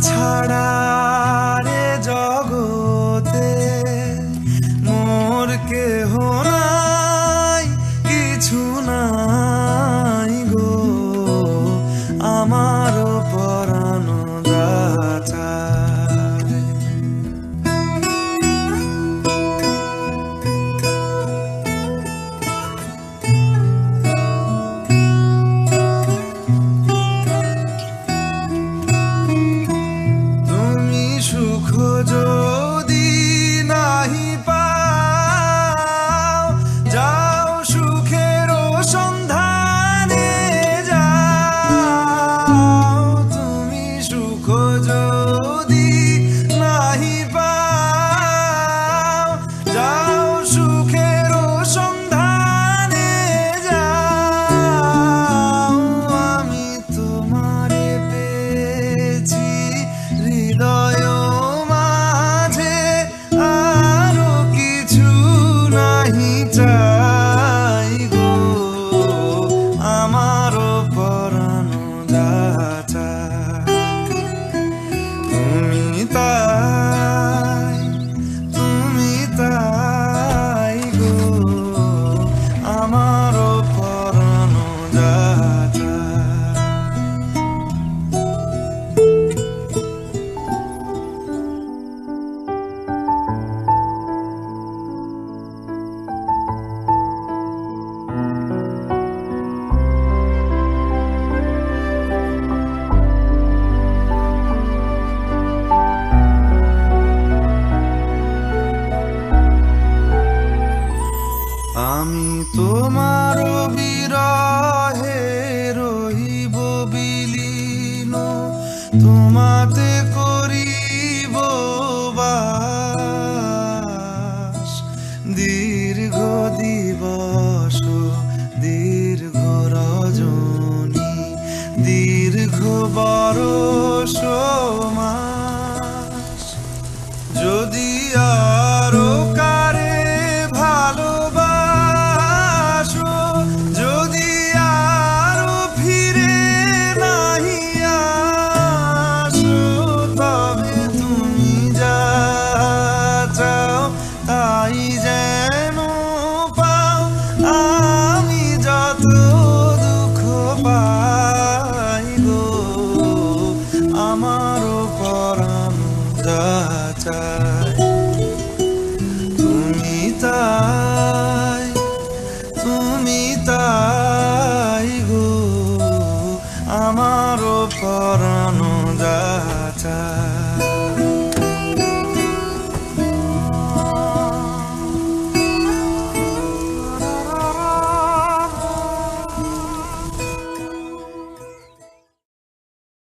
ছাড়া রে জগতে মোর কেহ নাই, কিছু নাই গো আমার পরাণ দাতা। সুখ যদি নাহি পাও, যাও সুখের সন্ধানে যাও। তুমি সুখ যদি নাহি পাও, যাও সুখের সন্ধানে যাও। আমি তোমারে পেয়েছি হৃদয় চাই গো আমার পরাণ দাতা। তুমি তাই গো আমার পরাণ দাতা। আমি তোমার বিরহে রহিব বিলীন, তোমাতে করিব বাস। দীর্ঘ দিবস দীর্ঘ রজনী, দীর্ঘ বরষ মাস। যদি আরো কারে ভালোবাসো, যদি আরো ফিরে নাহি আসো, তবে তুমি যা চাও তাই যেন পাও। আমি যত দুঃখ পাই গো আমার পরাণ দাতা। তুমি তাই গো আমার পরাণ দাতা।